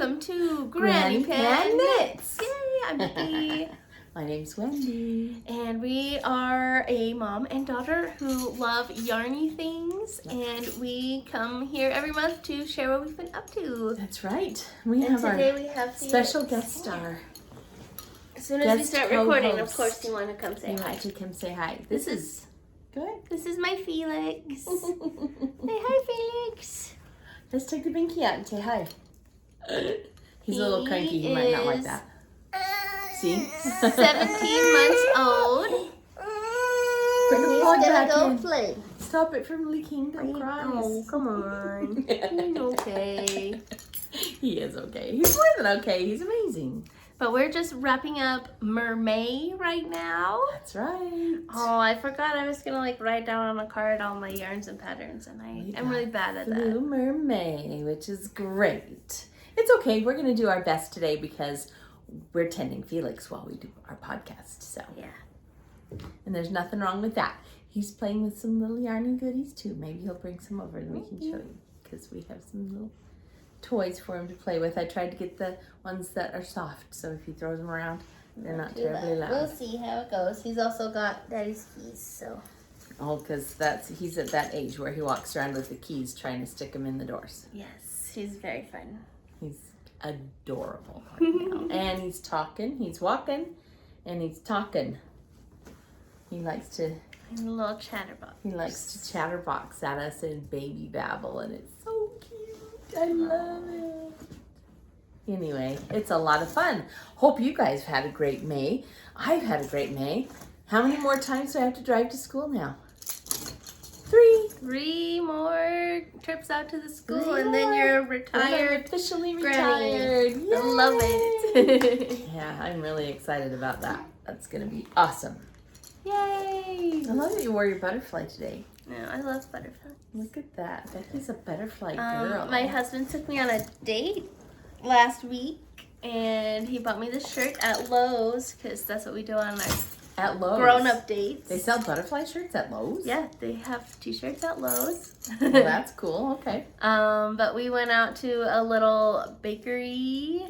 welcome to Granny Pan Knits. Yay, I'm Becky. My name's Wendy. And we are a mom and daughter who love yarny things, and we come here every month to share what we've been up to. That's right. We have special guest star. As soon as we start recording, of course, you want to come say hi. To come say hi. This is good. This is my Felix. Say hi, Felix. Let's take the binky out and say hi. He's a little cranky. He might not like that. See? 17 months old. He's gonna go play. Stop it from leaking. Don't cry. Oh, come on. He's okay. He is okay. He's more than okay. He's amazing. But we're just wrapping up Mermaid right now. That's right. Oh, I forgot I was gonna write down on a card all my yarns and patterns, and I'm really bad at that. Blue Mermaid, which is great. It's okay. We're gonna do our best today because we're tending Felix while we do our podcast. So yeah, and there's nothing wrong with that. He's playing with some little yarny goodies too. Maybe he'll bring some over and we can show you because we have some little toys for him to play with. I tried to get the ones that are soft, so if he throws them around, they're not terribly loud. We'll see how it goes. He's also got Daddy's keys, so. Oh, because he's at that age where he walks around with the keys trying to stick them in the doors. Yes, he's very fun. He's adorable right now. And he's talking, he's walking, and he's talking. He likes to... He's a little chatterbox. He likes to chatterbox at us and baby babble, and it's so cute. I love it. Anyway, it's a lot of fun. Hope you guys have had a great May. I've had a great May. How many more times do I have to drive to school now? 3. 3 more trips out to the school, and then you're retired. Officially Granny. retired. I love it. Yeah, I'm really excited about that. That's going to be awesome. Yay! I love that you wore your butterfly today. Yeah, I love butterflies. Look at that. Becky's a butterfly girl. My husband took me on a date last week, and he bought me this shirt at Lowe's because that's what we do on our grown-up dates. They sell butterfly shirts at Lowe's? Yeah, they have t-shirts at Lowe's. Well, that's cool. Okay. But we went out to a little bakery.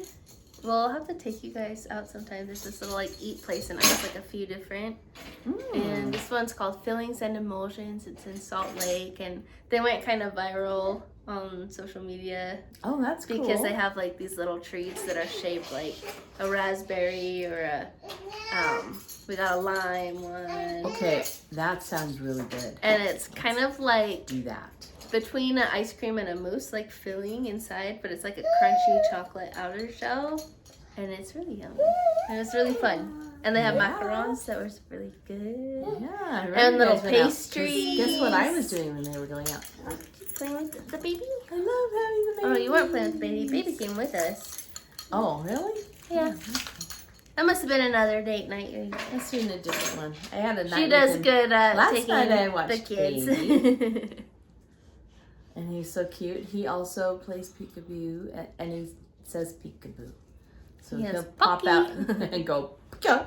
We'll have to take you guys out sometime. There's this little eat place, and it's a few different. And this one's called Fillings and Emulsions. It's in Salt Lake, and they went kind of viral on social media. Oh, that's cool. Because they have these little treats that are shaped like a raspberry or we got a lime one. Okay, that sounds really good. And it's kind of do that. Between an ice cream and a mousse, filling inside, but it's a crunchy chocolate outer shell, and it's really yummy. And it's really fun. And they have macarons that were really good. Yeah, and little pastries. Guess what I was doing when they were going out? Playing with the baby? I love having the baby. Oh, you weren't playing with the baby. Baby came with us. Oh, really? Yeah. That must have been another date night. Let's do a different one. I had a night. She does good at last taking night I watched the kids. And he's so cute. He also plays peekaboo, and he says peekaboo. So he'll pop out and go, Pika,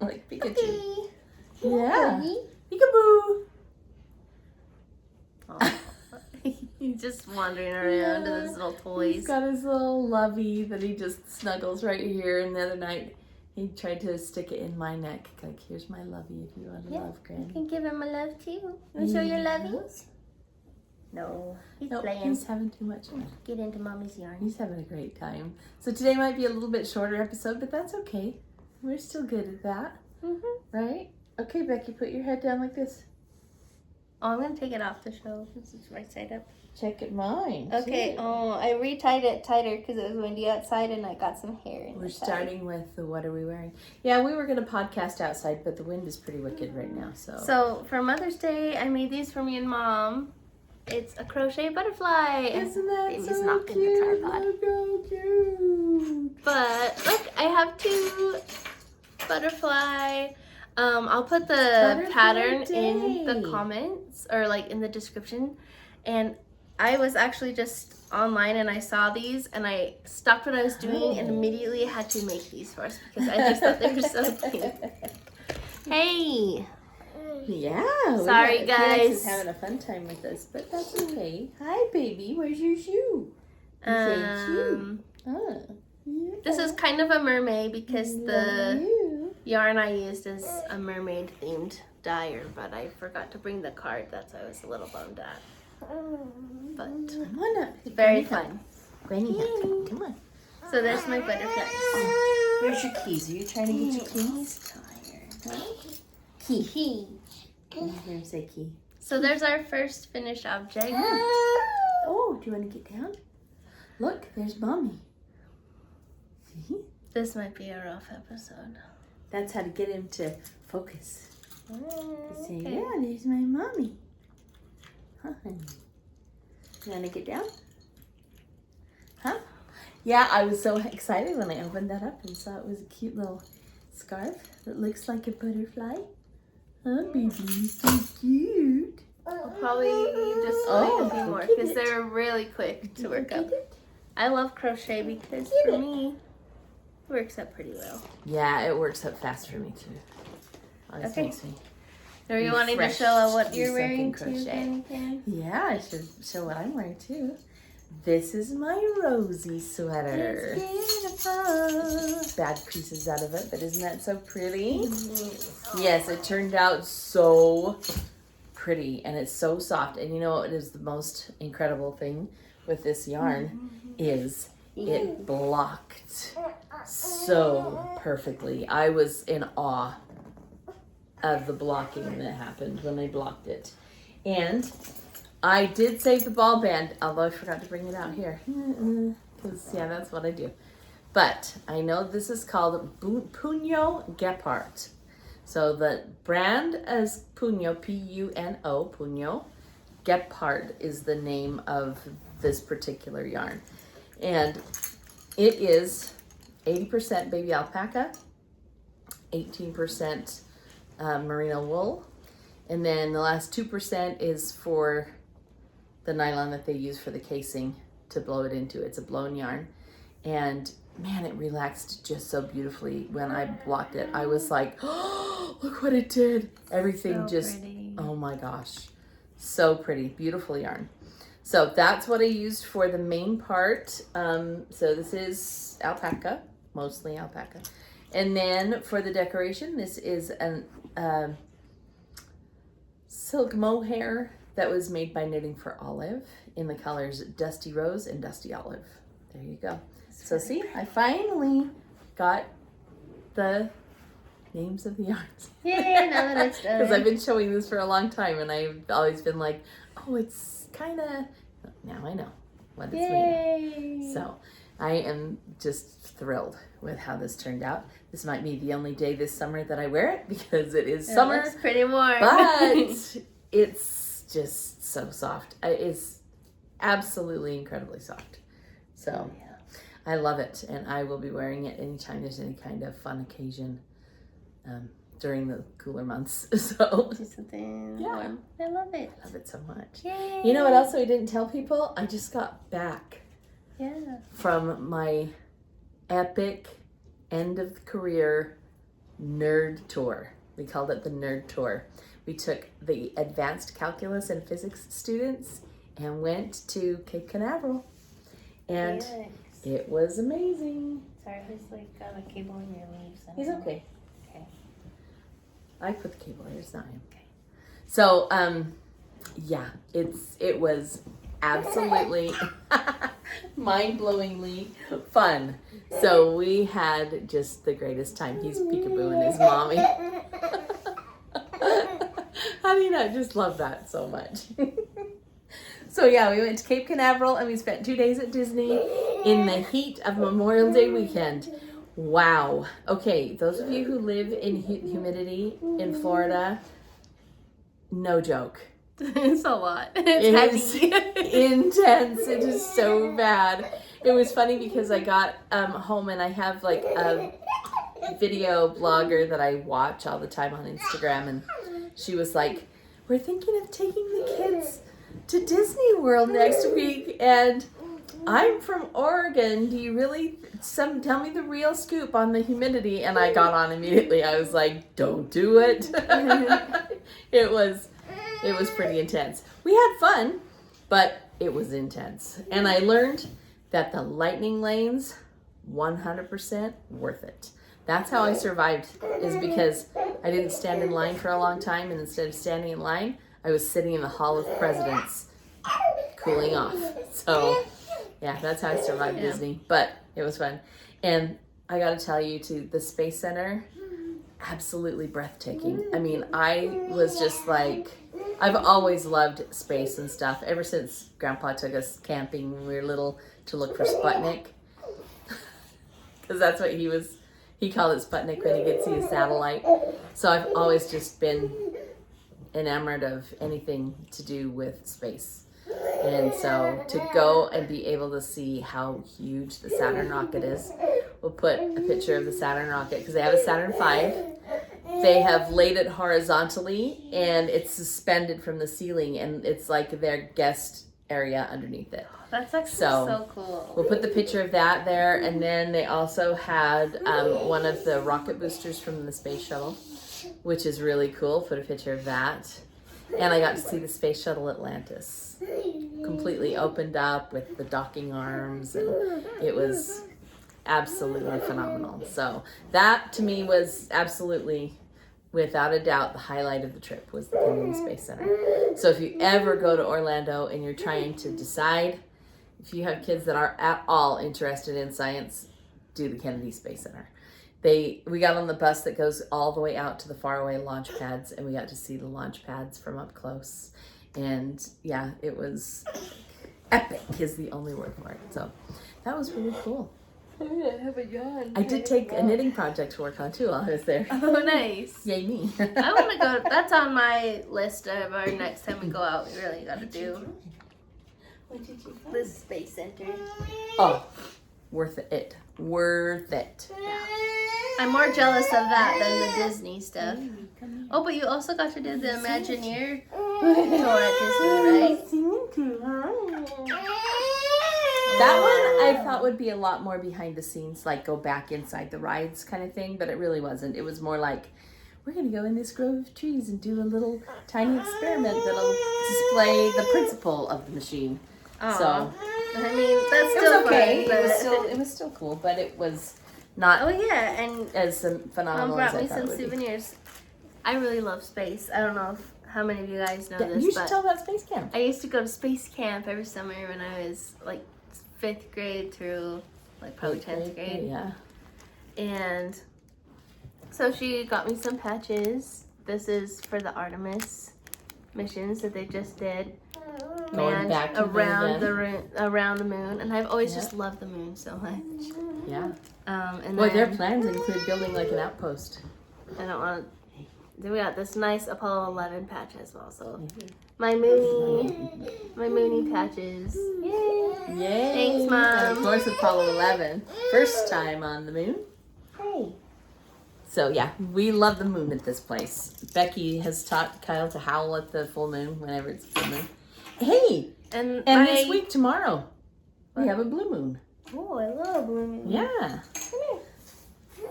like Pikachu. Okay. Yeah. Peekaboo. Oh. He's just wandering around to his little toys. He's got his little lovey that he just snuggles right here. And the other night, he tried to stick it in my neck. Here's my lovey if you want to love Granny. You can give him a love too. You want to show your loveys? No, he's playing. He's having too much fun. Get into mommy's yarn. He's having a great time. So today might be a little bit shorter episode, but that's okay. We're still good at that. Right? Okay, Becky, put your head down like this. Oh, I'm going to take it off the show. This is right side up. Check it mine. Okay, too. Oh, I retied it tighter because it was windy outside and I got some hair in We're the starting with the what are we wearing? Yeah, we were going to podcast outside, but the wind is pretty wicked right now. So for Mother's Day, I made these for me and Mom. It's a crochet butterfly. Isn't that Baby's so knocking cute? the tripod. So cute. But look, I have 2 butterfly. I'll put the pattern in the comments or in the description. And I was actually just online and I saw these and I stopped what I was doing and immediately had to make these for us because I just thought they were so cute. Hey. Yeah. Sorry, guys. Felix is having a fun time with us, but that's okay. Hi, baby. Where's your shoe? Oh. Yeah. This is kind of a mermaid because the yarn I used is a mermaid themed dyer, but I forgot to bring the card. That's why I was a little bummed at. But Come on up. very fun. Granny hat. Come on. So there's my butterflies. Where's your keys? Are you trying to get your keys? Tired. Huh? Key. Here's a key. So there's our first finished object. Oh, do you want to get down? Look, there's Mommy. See? This might be a rough episode. That's how to get him to focus. Say, Okay. yeah, there's my Mommy. Huh, honey? You want to get down? Huh? Yeah, I was so excited when I opened that up and saw it was a cute little scarf that looks like a butterfly. Huh, baby? So cute. I'll probably just make a few more because they're really quick to work up. I love crochet because for me, it works up pretty well. Yeah, it works up fast for me too. Always Okay. makes me. Are you wanting to refreshed show what to you're do wearing something too? crochet. Anything? Yeah, I should show what I'm wearing too. This is my Rosie sweater. It's beautiful. Bad pieces out of it, but isn't that so pretty? Yes, it turned out so pretty and it's so soft. And you know what is the most incredible thing with this yarn is it blocked so perfectly. I was in awe of the blocking that happened when I blocked it. And I did save the ball band, although I forgot to bring it out here. Because, yeah, that's what I do. But I know this is called Puno Gepard. So the brand is Puno, P-U-N-O, Puno. Gepard is the name of this particular yarn. And it is 80% baby alpaca, 18% merino wool, and then the last 2% is for the nylon that they use for the casing to blow it into. It's a blown yarn. And man, it relaxed just so beautifully when I blocked it. I was like, oh, look what it did. Everything So just, pretty. oh my gosh. So pretty, beautiful yarn. So that's what I used for the main part. So this is alpaca, mostly alpaca. And then for the decoration, this is an silk mohair that was made by Knitting for Olive in the colors Dusty Rose and Dusty Olive. There you go. So see, I finally got the names of the yarns. Yeah, now that it's done. Because I've been showing this for a long time and I've always been like, oh, it's kind of, now I know what it's made of. So I am just thrilled with how this turned out. This might be the only day this summer that I wear it because it is summer. It's pretty warm. But it's just so soft. It's absolutely incredibly soft. So yeah. I love it, and I will be wearing it anytime there's any kind of fun occasion during the cooler months. So Do something Yeah. warm. I love it. I love it so much. Yay. You know what else I didn't tell people? I just got back Yeah. from my epic end of the career nerd tour. We called it the nerd tour. We took the advanced calculus and physics students and went to Cape Canaveral. And Yes. it was amazing. Sorry, who's like got a cable in your leaves? He's okay. Okay. I put the cable here, it's not him. Okay. So, yeah, it was absolutely mind-blowingly fun. So we had just the greatest time. He's peekabooing his mommy. How do you not just love that so much? So yeah, we went to Cape Canaveral and we spent 2 days at Disney in the heat of Memorial Day weekend. Wow. Okay, those of you who live in humidity in Florida, no joke. It's a lot. It It's is heavy. intense. It is so bad. It was funny because I got home and I have like a video blogger that I watch all the time on Instagram, and she was like, we're thinking of taking the kids to Disney World next week, and I'm from Oregon. Do you really tell me the real scoop on the humidity? And I got on immediately. I was like, don't do it. It was pretty intense. We had fun, but it was intense. And I learned that the lightning lanes, 100% worth it. That's how I survived, is because I didn't stand in line for a long time, and instead of standing in line, I was sitting in the Hall of Presidents cooling off. So yeah, that's how I survived Disney, but it was fun. And I gotta tell you too, the Space Center, absolutely breathtaking. I mean, I was just like, I've always loved space and stuff ever since Grandpa took us camping when we were little to look for Sputnik. Because that's what he called it, Sputnik, when he could see a satellite. So I've always just been enamored of anything to do with space. And so to go and be able to see how huge the Saturn rocket is, we'll put a picture of the Saturn rocket because they have a Saturn V. They have laid it horizontally and it's suspended from the ceiling, and it's like their guest area underneath it. That's actually so cool. We'll put the picture of that there, and then they also had one of the rocket boosters from the space shuttle, which is really cool. Put a picture of that. And I got to see the space shuttle Atlantis completely opened up with the docking arms, and it was absolutely phenomenal. So that to me was absolutely, without a doubt, the highlight of the trip was the Kennedy Space Center. So if you ever go to Orlando and you're trying to decide, if you have kids that are at all interested in science, do the Kennedy Space Center. We got on the bus that goes all the way out to the faraway launch pads, and we got to see the launch pads from up close. And yeah, it was epic is the only word for it. So that was really cool. I have a yawn. I did take a knitting project to work on too while I was there. Oh, nice. Yay me. I want to go. That's on my list of our next time we go out. We really got to do the Space Center. Oh, worth it. Worth it. Yeah. I'm more jealous of that than the Disney stuff. Oh, but you also got to do the Imagineer tour at Disney, right? That one I thought would be a lot more behind the scenes, like go back inside the rides kind of thing, but it really wasn't. It was more like, we're going to go in this grove of trees and do a little tiny experiment that'll display the principle of the machine. Aww. So, I mean, that's still okay. fun. It was still cool, but it was not and as phenomenal as I thought it would be. brought me some souvenirs. I really love space. I don't know how many of you guys know this, You should but tell about space camp. I used to go to space camp every summer when I was like 5th grade through like probably 10th grade. Yeah. And so she got me some patches. This is for the Artemis missions that they just did. Going back to around the moon, and I've always just loved the moon so much. Yeah. And well, their plans include building like an outpost. I don't want to. Then we got this nice Apollo 11 patch as well. So my Mooney patches. Yay! Yay! Thanks, Mom. And of course, Apollo 11, first time on the moon. Hey. So yeah, we love the moon at this place. Becky has taught Kyle to howl at the full moon whenever it's full moon. Hey, and this week tomorrow we have a blue moon. Oh, I love blue moon. Yeah.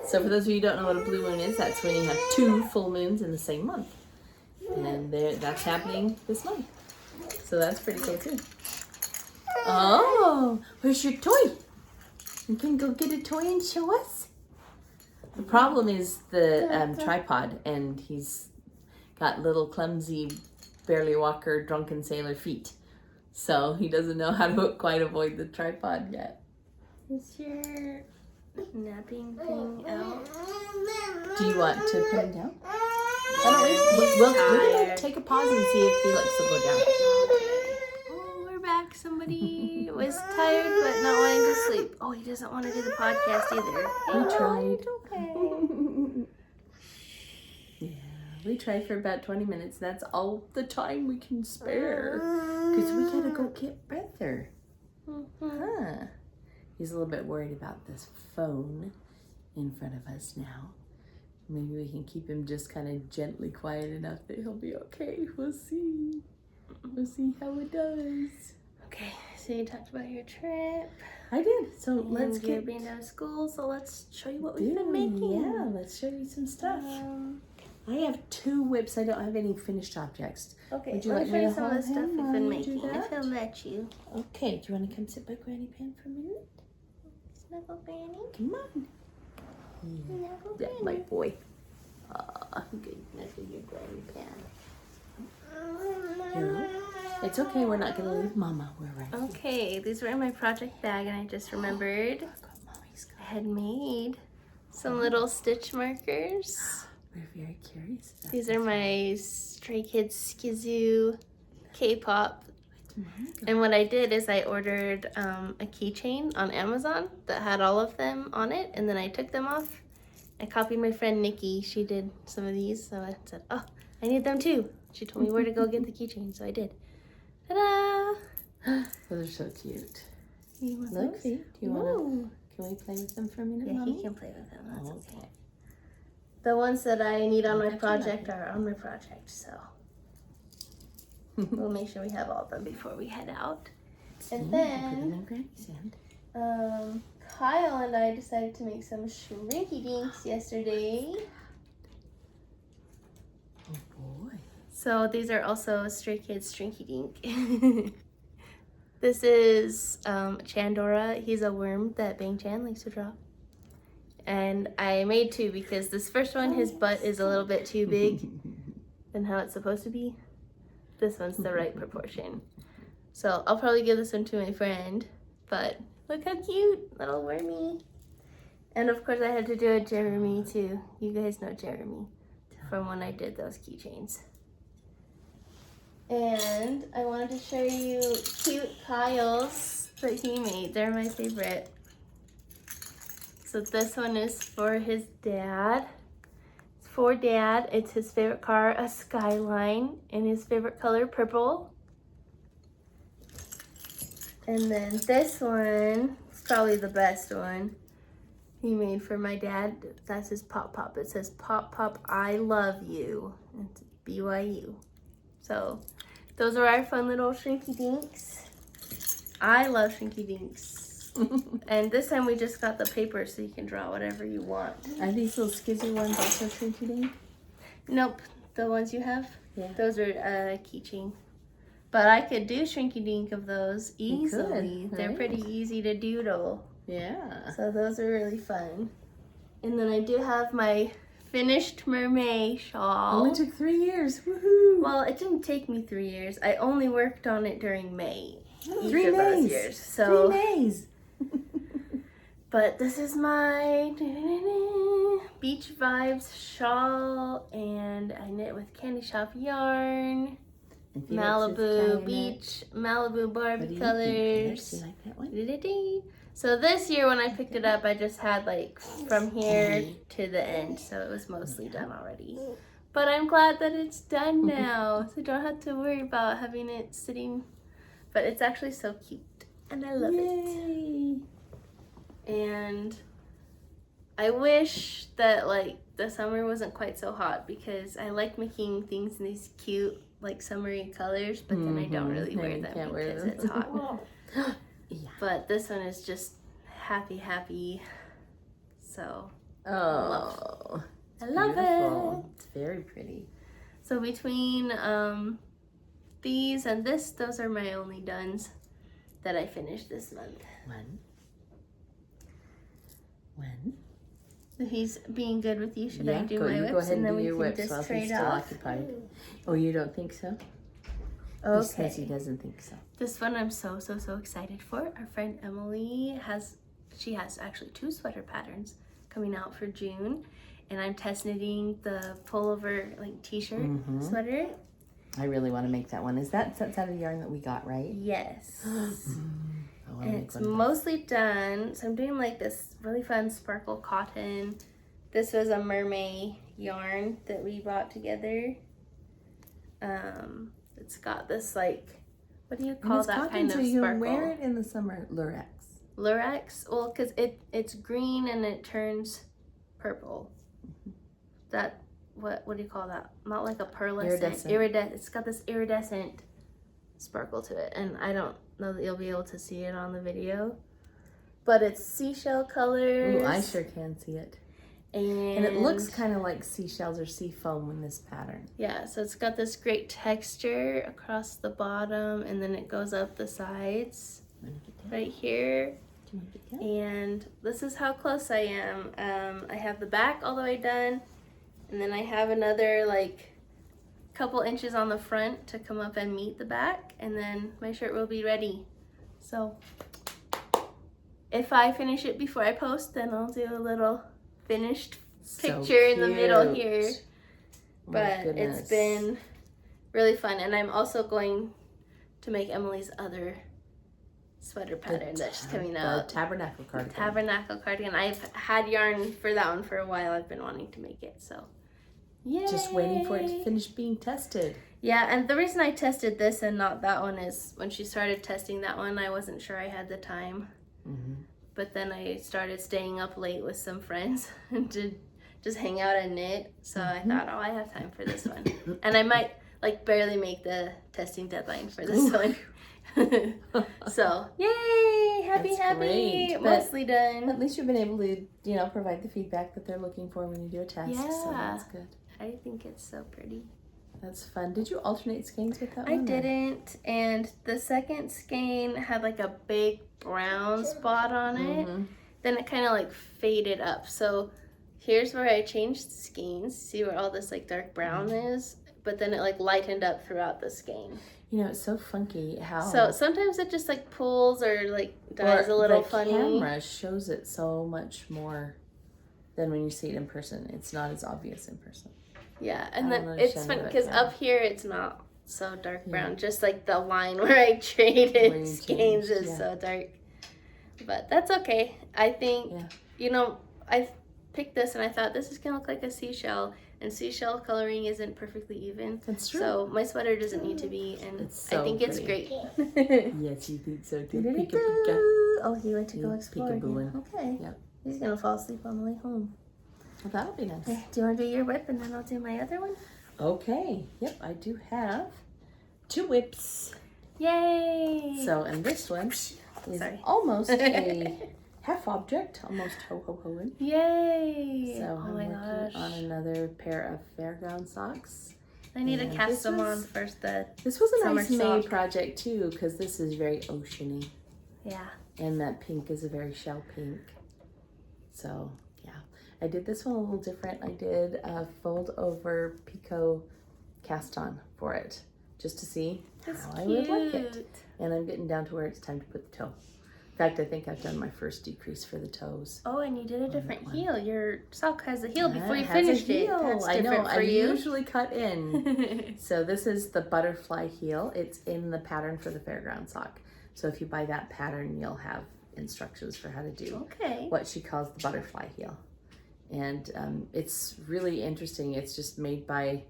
So for those of you who don't know what a blue moon is, that's when you have 2 full moons in the same month. And that's happening this month. So that's pretty cool too. Oh, where's your toy? You can go get a toy and show us? The problem is the tripod, and he's got little clumsy, barely walker, drunken sailor feet. So he doesn't know how to quite avoid the tripod yet. Is your napping thing out? Do you want to put him down? We'll take a pause and see if Felix will go down. Oh, we're back. Somebody was tired but not wanting to sleep. Oh, he doesn't want to do the podcast either. We tried. It's okay. Yeah, we tried for about 20 minutes. That's all the time we can spare. Because we gotta go get Brother. Huh. He's a little bit worried about this phone in front of us now. Maybe we can keep him just kind of gently quiet enough that he'll be okay. We'll see. We'll see how it does. Okay, so you talked about your trip. I did. So And let's you're get being out of school. So let's show you what we've been making. Yeah, let's show you some stuff. I have 2 whips. I don't have any finished objects. Okay, would you let like me show me you to some of the hold stuff him we've while been you making, do if that? he'll let you. Okay, do you want to come sit by Granny Pan for a minute? Snuggle Granny. Come on. Snuggle Yeah, Granny. my boy. Good. That's a good Granny Pan. No, it's okay. We're not going to leave Mama. We're right here. Okay, these were in my project bag, and I just remembered Look what Mommy's got. I had made some little stitch markers. We're very curious. These are my Stray Kids SKZoo K-pop. And what I did is I ordered a keychain on Amazon that had all of them on it, and then I took them off. I copied my friend Nikki. She did some of these, so I said, oh, I need them too. She told me where to go get the keychain, so I did. Ta-da! Those are so cute. You want Look, those? see? Do you want to? Can we play with them for a minute, Yeah, Mommy? he can play with them. That's okay. Okay. The ones that I need on my Okay, project are on my project, so we'll make sure we have all of them before we head out. And Put it then in Granny's hand. Kyle and I decided to make some Shrinky Dinks yesterday. Oh boy. So these are also Stray Kids Shrinky Dink. This is Chandora. He's a worm that Bang Chan likes to draw. And I made 2 because this first one, his butt is a little bit too big than how it's supposed to be. This one's the right proportion. So I'll probably give this one to my friend, but look how cute, little wormy. And of course I had to do a Jeremy too. You guys know Jeremy from when I did those keychains. And I wanted to show you cute Kyles that he made. They're my favorite. So this one is for his dad. It's for Dad. It's his favorite car, a Skyline, in his favorite color, purple. And then this one is probably the best one he made for my dad. That's his Pop Pop. It says, Pop Pop, I love you. It's BYU. So those are our fun little Shrinky Dinks. I love Shrinky Dinks. And this time we just got the paper so you can draw whatever you want. Are these little skizzy ones also Shrinky Dink? Nope, the ones you have, Yeah. those are keychain. But I could do Shrinky Dink of those easily. could, They're right? pretty easy to doodle. Yeah. So those are really fun. And then I do have my finished mermaid shawl. Only took 3 years. Woohoo! Well, it didn't take me 3 years. I only worked on it during May. Each 3 of those days. years. So, 3 days. but this is my beach vibes shawl, and I knit with Candy Shop yarn, And Felix is Malibu trying beach, Malibu What do Barbie you think, colors. Felix? You like that one? So this year when I picked it up, I just had like from here to the end, so it was mostly done already. But I'm glad that it's done now, so I don't have to worry about having it sitting. But it's actually so cute, and I love it. And I wish that like the summer wasn't quite so hot, because I like making things in these cute like summery colors, but then I don't really wear them because it's hot. Yeah. But this one is just happy. So Oh, I love beautiful. it. It's very pretty. So between these and this, those are my only dones that I finished this month. When? If he's being good with you, should I do go, my you whips go ahead and then do we your can whips just while he's trade still off? occupied. Oh, you don't think so? He says he Okay. doesn't think so. This one I'm so excited for. Our friend Emily has actually 2 sweater patterns coming out for June, and I'm test knitting the pullover like t-shirt sweater. I really want to make that one. Is that's out of yarn that we got, right? Yes. I want to And make it's one of those. mostly done. So I'm doing like this really fun sparkle cotton. This was a mermaid yarn that we bought together. It's got this like, what do you call it's that cotton, kind of so you sparkle? wear it in the summer. Lurex. Lurex? Well, because it's green and it turns purple. That, what do you call that? Not like a pearlescent. Iridescent. It's got this iridescent sparkle to it, and I don't know that you'll be able to see it on the video, but it's seashell colors. Ooh, I sure can see it. And it looks kind of like seashells or sea foam in this pattern. Yeah, so it's got this great texture across the bottom, and then it goes up the sides right here. And this is how close I am. I have the back all the way done, and then I have another like couple inches on the front to come up and meet the back, and then my shirt will be ready. So if I finish it before I post, then I'll do a little finished picture in the middle here. But it's been really fun, and I'm also going to make Emily's other sweater pattern that's coming out. The tabernacle cardigan. Tabernacle cardigan. I've had yarn for that one for a while. I've been wanting to make it, so yay! Just waiting for it to finish being tested. Yeah, and the reason I tested this and not that one is when she started testing that one, I wasn't sure I had the time. But then I started staying up late with some friends to just hang out and knit. So I thought, oh, I have time for this one. And I might like barely make the testing deadline for this one. So yay, happy. Great. Mostly done. At least you've been able to, you know, provide the feedback that they're looking for when you do a test. Yeah, so that's good. I think it's so pretty. That's fun. Did you alternate skeins with that I one? didn't, and the second skein had like a big brown spot on it. Then it kind of like faded up. So here's where I changed skeins. See where all this like dark brown is? But then it like lightened up throughout the skein. You know, it's so funky how... So sometimes it just like pulls or like dyes a little funny. The camera shows it so much more than when you see it in person. It's not as obvious in person. Yeah, and then it's fun because up here it's not so dark brown. Just like the line where I traded skeins is so dark. But that's okay. I think, you know, I picked this and I thought this is going to look like a seashell. And seashell coloring isn't perfectly even. That's true. So my sweater doesn't need to be, and so I think it's great. Yes, you think so too. Pika, pika. Oh, he went to go explore. Okay. Yep. He's going to fall asleep on the way home. Well, that'll be nice. Okay. Do you want to do your whip and then I'll do my other one? Okay. Yep, I do have 2 whips. Yay! So, and this one is almost a half object, almost ho-ho-hoing. Yay! So I'm working on another pair of Fairground socks. I need to cast them on first. This was a nice May project too, because this is very oceany. Yeah. And that pink is a very shell pink. So yeah, I did this one a little different. I did a fold over picot cast on for it, just to see how I would like it. And I'm getting down to where it's time to put the toe. In fact, I think I've done my first decrease for the toes. Oh, and you did a different heel. Your sock has a heel before you finished it. That's I know. I you. usually cut in. So this is the butterfly heel. It's in the pattern for the Fairground sock. So if you buy that pattern, you'll have instructions for how to do what she calls the butterfly heel. And it's really interesting. It's just made by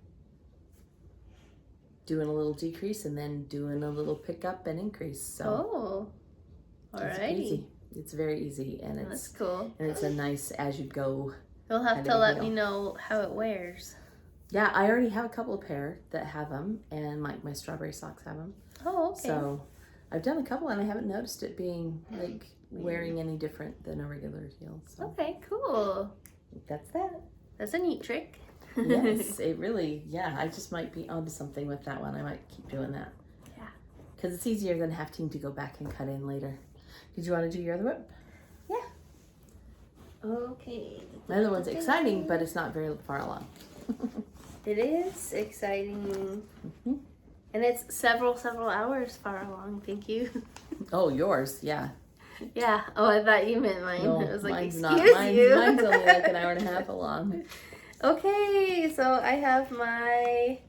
doing a little decrease and then doing a little pick up and increase. So alrighty. It's very easy, and that's cool. And it's a nice as you go. You'll have to let me know how it wears. Yeah, I already have a couple of pair that have them, and my strawberry socks have them. Oh, okay. So I've done a couple, and I haven't noticed it being like wearing any different than a regular heel. So. Okay, cool. That's that. That's a neat trick. Yes, it really. Yeah, I just might be onto something with that one. I might keep doing that. Yeah, because it's easier than having to go back and cut in later. Did you want to do your other whip? Yeah. Okay. The other one's exciting, but it's not very far along. It is exciting. And it's several hours far along. Thank you. Oh, yours, yeah. Yeah. Oh, I thought you meant mine. No, I was like, excuse you. Mine's only like an hour and a half along. Okay, so I have my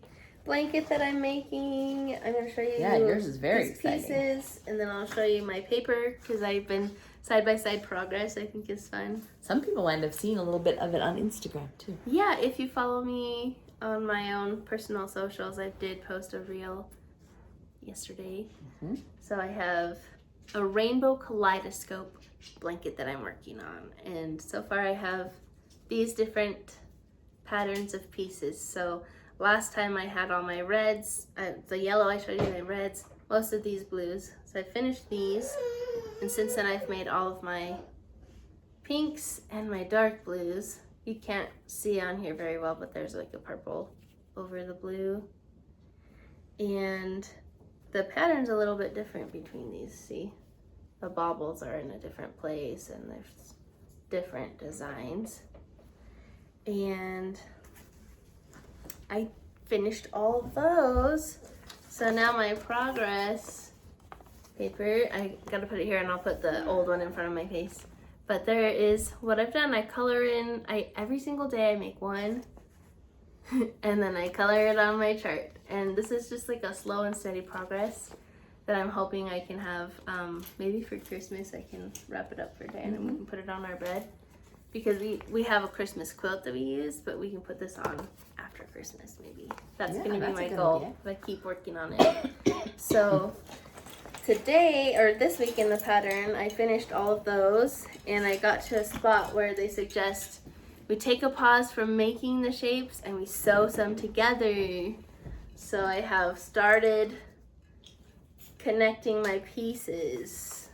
blanket that I'm making. I'm going to show you yours is very exciting. Pieces, and then I'll show you my paper because I've been side-by-side progress. I think is fun. Some people might have seen a little bit of it on Instagram too. Yeah, if you follow me on my own personal socials, I did post a reel yesterday. So I have a rainbow kaleidoscope blanket that I'm working on, and so far I have these different patterns of pieces. So last time I had all my reds, the yellow I showed you, my reds, most of these blues. So I finished these, and since then I've made all of my pinks and my dark blues. You can't see on here very well, but there's like a purple over the blue. And the pattern's a little bit different between these, see? The baubles are in a different place and there's different designs. And I finished all of those. So now my progress paper, I gotta put it here and I'll put the old one in front of my face. But there is what I've done. I color in, every single day I make one and then I color it on my chart. And this is just like a slow and steady progress that I'm hoping I can have, maybe for Christmas I can wrap it up for Diana and we can put it on our bed. Because we have a Christmas quilt that we use, but we can put this on after Christmas maybe. That's gonna be my goal, but I keep working on it. So today, or this week in the pattern, I finished all of those and I got to a spot where they suggest we take a pause from making the shapes and we sew some together. So I have started connecting my pieces,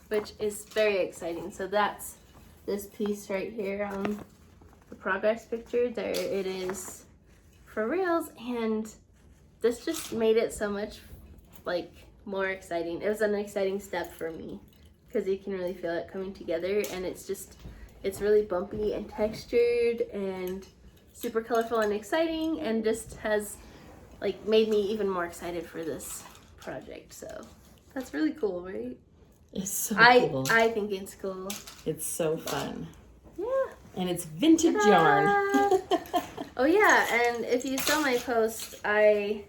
which is very exciting. So that's this piece right here on the progress picture. There it is for reals, and this just made it so much like more exciting. It was an exciting step for me because you can really feel it coming together, and it's really bumpy and textured and super colorful and exciting, and just has like made me even more excited for this project. So that's really cool, right? It's so cool. I think it's cool. It's so fun. Yeah. And it's vintage yarn. Oh yeah, and if you saw my post, I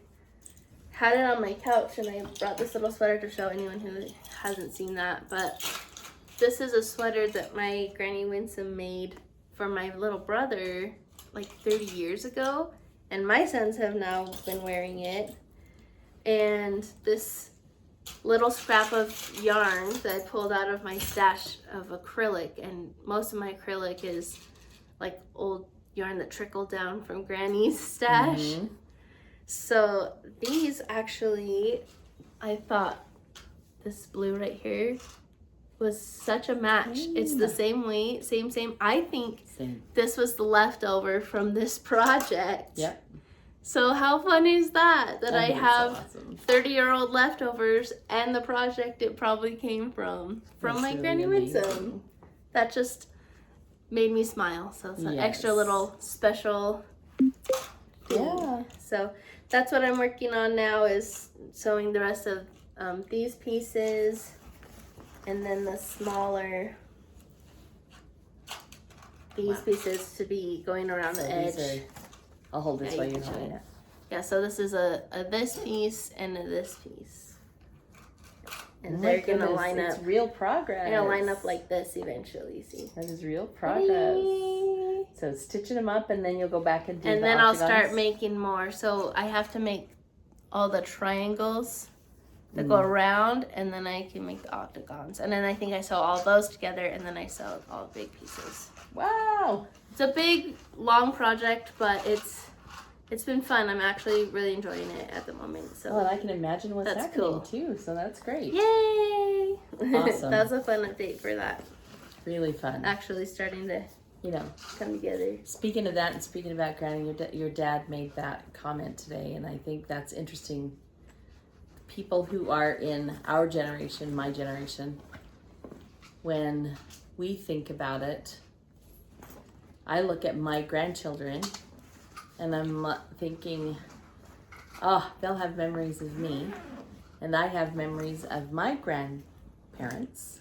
had it on my couch and I brought this little sweater to show anyone who hasn't seen that. But this is a sweater that my Granny Winsome made for my little brother like 30 years ago. And my sons have now been wearing it. And this little scrap of yarn that I pulled out of my stash of acrylic, and most of my acrylic is like old yarn that trickled down from Granny's stash. So these actually, I thought this blue right here was such a match. It's the same weight, same. I think this was the leftover from this project. Yep. So how fun is that? That I have so awesome. 30-year-old leftovers and the project it probably came from my really Granny Winsome. That just made me smile. So it's an extra little special thing. Yeah. So that's what I'm working on now, is sewing the rest of these pieces, and then the smaller pieces to be going around the edge. I'll hold this while you're holding it. Yeah, so this is a this piece and a this piece. And Oh they're gonna line up. It's real progress. They're gonna line up like this eventually, see? That is real progress. Yay. So stitching them up, and then you'll go back and do and the then octagons. I'll start making more. So I have to make all the triangles that go around, and then I can make the octagons. And then I think I sew all those together, and then I sew all the big pieces. Wow. It's a big, long project, but it's been fun. I'm actually really enjoying it at the moment. So well, I can imagine what's that's happening cool too. So that's great. Yay! Awesome. That was a fun update for that. Really fun. Actually starting to, come together. Speaking of that, and speaking about Granny, your dad made that comment today, and I think that's interesting. People who are in our generation, my generation, when we think about it, I look at my grandchildren and I'm thinking, oh, they'll have memories of me, and I have memories of my grandparents.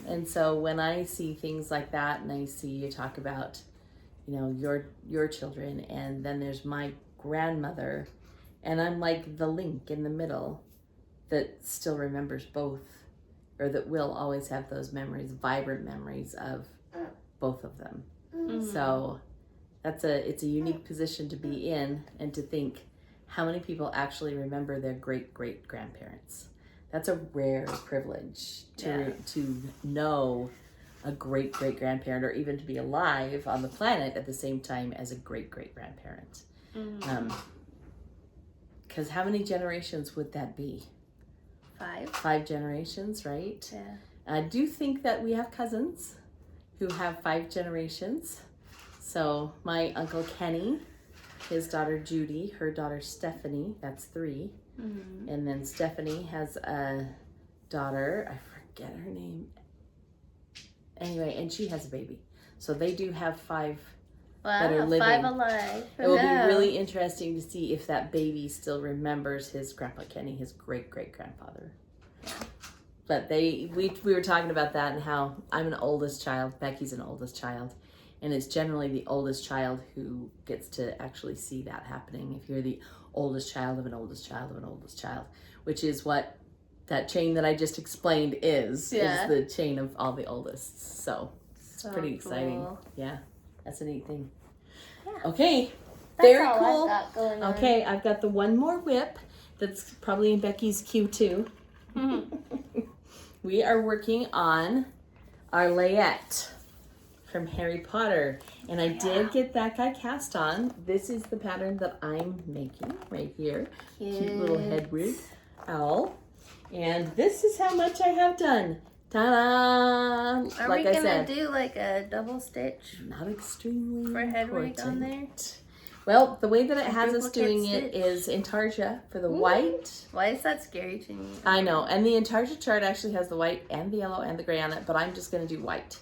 And so when I see things like that, and I see you talk about, your children, and then there's my grandmother, and I'm like the link in the middle that still remembers both, or that will always have those memories, vibrant memories of both of them. So it's a unique position to be in, and to think how many people actually remember their great grandparents. That's a rare privilege to know a great grandparent, or even to be alive on the planet at the same time as a great grandparent. Because how many generations would that be? 5 generations, right? Yeah. I do think that we have cousins who have 5 generations. So my Uncle Kenny, his daughter Judy, her daughter Stephanie, that's 3. Mm-hmm. And then Stephanie has a daughter, I forget her name. Anyway, and she has a baby. So they do have 5 that are living. 5 alive. It will be really interesting to see if that baby still remembers his Grandpa Kenny, his great-great-grandfather. But we were talking about that and how I'm an oldest child, Becky's an oldest child, and it's generally the oldest child who gets to actually see that happening. If you're the oldest child of an oldest child of an oldest child, which is what that chain that I just explained is the chain of all the oldest. So it's pretty exciting. Cool. Yeah, that's a neat thing. Yeah. Okay, That's very all cool. I've got going on. Okay, I've got the one more whip that's probably in Becky's queue too. We are working on our Layette from Harry Potter. And I did get that guy cast on. This is the pattern that I'm making right here. Cute little Hedwig owl. And this is how much I have done. Ta-da! Are we gonna do like a double stitch? Not extremely for Hedwig on there? Well, the way that it has us doing it is intarsia for the white. Why is that scary to me? I know, and the intarsia chart actually has the white and the yellow and the gray on it, but I'm just going to do white.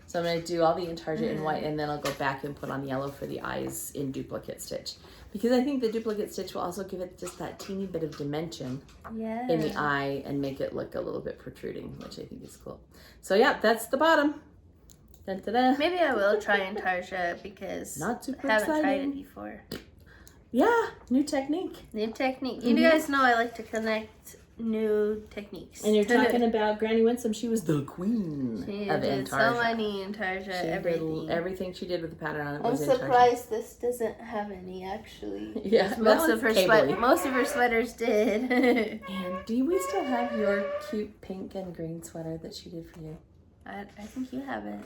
So I'm going to do all the intarsia in white, and then I'll go back and put on yellow for the eyes in duplicate stitch. Because I think the duplicate stitch will also give it just that teeny bit of dimension in the eye and make it look a little bit protruding, which I think is cool. So yeah, that's the bottom. Dun, da, da. Maybe I will try intarsia because Not super I haven't tried exciting. it before. Yeah, new technique. New technique. You guys know I like to connect new techniques. And you're talking about Granny Winsome. She was the queen She of did intarsia. so many intarsia, She everything. did everything she did with the pattern on it I'm was intarsia. surprised this doesn't have any actually. Yeah, most of her sweaters did. And do we still have your cute pink and green sweater that she did for you? I think you have it.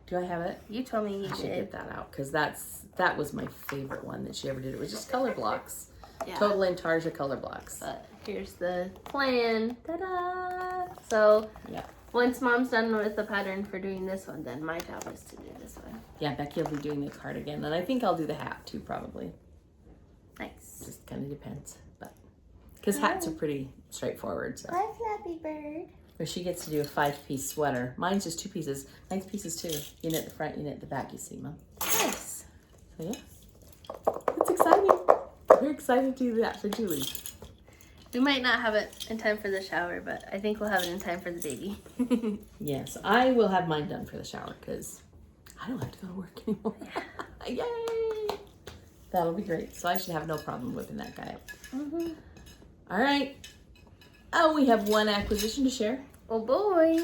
Do I have it? You told me you I should did. get that out because that was my favorite one that she ever did. It was just color blocks. Yeah. Total intarsia color blocks. But here's the plan. Ta-da! So once Mom's done with the pattern for doing this one, then my job is to do this one. Yeah, Becky will be doing the cardigan, and I think I'll do the hat too, probably. Nice. Just kind of depends, but because hats are pretty straightforward. So. Hi, Flappy Bird. Or she gets to do a 5-piece sweater. Mine's just 2 pieces. Mine's pieces too. You knit the front, you knit the back, you see, Mom. Nice. So yeah, it's exciting. We're excited to do that for Julie. We might not have it in time for the shower, but I think we'll have it in time for the baby. Yes, I will have mine done for the shower because I don't have to go to work anymore. Yay! That'll be great. So I should have no problem whipping that guy up. All right. Oh, we have one acquisition to share. Oh boy.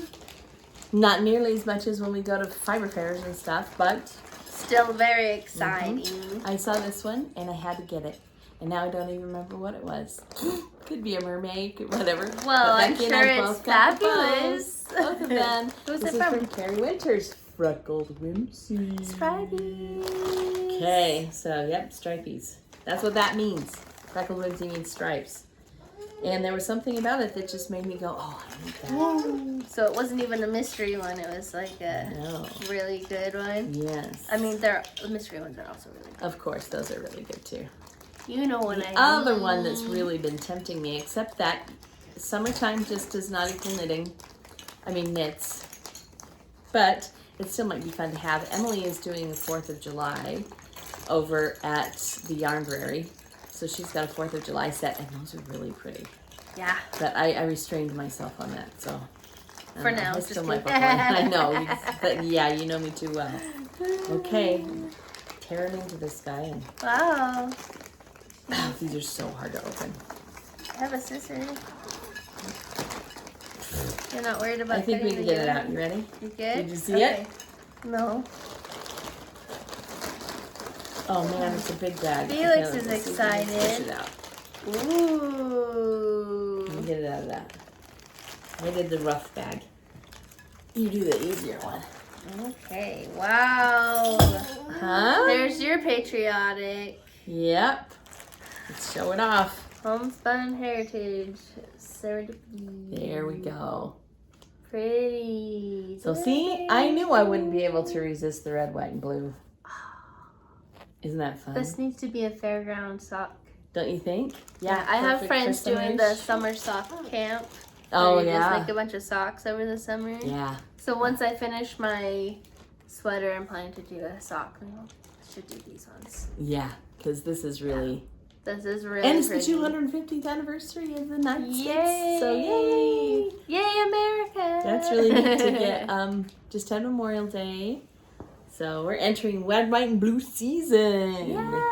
Not nearly as much as when we go to fiber fairs and stuff, but still very exciting. I saw this one and I had to get it. And now I don't even remember what it was. Could be a mermaid, whatever. Well, I'm sure it's fabulous. Both of them. Who's this it is from? from Carrie Winter's Freckled Whimsy. Stripey. Okay, so yep, stripies. That's what that means. Freckled Whimsy means stripes. And there was something about it that just made me go, oh, I need that. So it wasn't even a mystery one. It was like a really good one. Yes. I mean, the mystery ones are also really good. Of course, those are really good too. You know what I mean. Other one that's really been tempting me, except that summertime just does not equal knitting. I mean, knits. But it still might be fun to have. Emily is doing the 4th of July over at the Yarnberry. So she's got a 4th of July set, and those are really pretty. Yeah. But I restrained myself on that, so. For now. I still might buy one. I know, but yeah, you know me too well. Okay, tearing into this guy. And wow. these are so hard to open. I have a scissor. You're not worried about I think we cutting can the get it yarn? out. You ready? You good? Did you see it? No. Oh man, it's a big bag. Felix Okay, is let's see if we can excited. push it out. Ooh. Let me get it out of that. I did the rough bag. You do the easier one. Okay. Wow. Huh? There's your patriotic. Yep. Let's show it off. Homespun heritage. Serendipity. There we go. Pretty. So see, I knew I wouldn't be able to resist the red, white, and blue. Isn't that fun? This needs to be a Fairground sock. Don't you think? Yeah, I have friends doing the summer sock camp. Oh, you yeah. just make a bunch of socks over the summer. Yeah. So once I finish my sweater, I'm planning to do a sock. I should do these ones. Yeah, because this is really... This is really And it's pretty. the 250th anniversary of the United Yay! States. So yay! Yay, America! That's really neat to get just had Memorial Day. So we're entering red, white, and blue season. Yeah!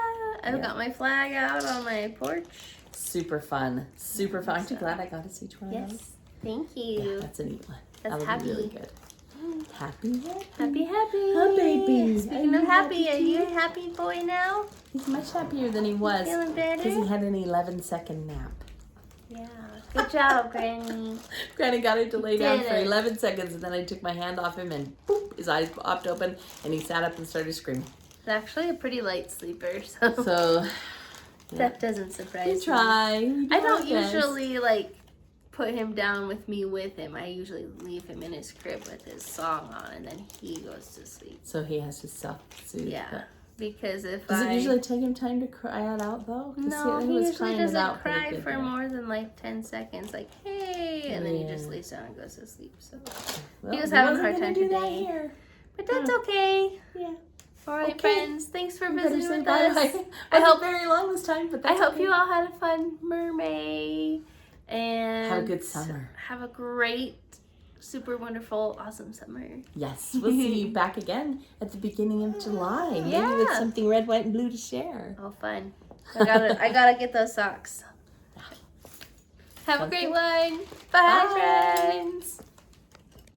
I've got my flag out on my porch. Super fun. Super fun. Aren't you glad I got to see each one of those? Yes. Thank you. Yeah, that's a neat one. That's That'll happy. be really good. Happy. Happy. Oh, baby. Speaking of happy, are you a happy boy now? He's much happier than he was. Feeling better? Because he had an 11-second nap. Yeah. Good job, Granny. Granny got him to lay down for Did it. 11 seconds, and then I took my hand off him, and boop, his eyes popped open, and he sat up and started screaming. He's actually a pretty light sleeper, so, So that doesn't surprise we me. try. We do I don't our best. usually put him down with me with him. I usually leave him in his crib with his song on, and then he goes to sleep. So he has to self-soothe. Yeah, because if Does it usually take him time to cry it out, though? 'Cause No, was he usually crying it doesn't out pretty cry good for there. more than 10 seconds, hey, and then he just Yeah. lays down and goes to sleep. So Well, he was having a wasn't hard gonna time do that today. here. But that's okay. Yeah. All right, Okay. friends. Thanks for You better visiting say with bye-bye. us. I I hope hope very long this time, but I that's hope okay. you all had a fun mermaid and Have a good summer. Have a great, super wonderful, awesome summer. Yes, we'll see you back again at the beginning of July. Maybe with Yeah. something red, white, and blue to share. Oh, fun! I gotta get those socks. Have a Sounds great good. one. Bye, Bye. friends.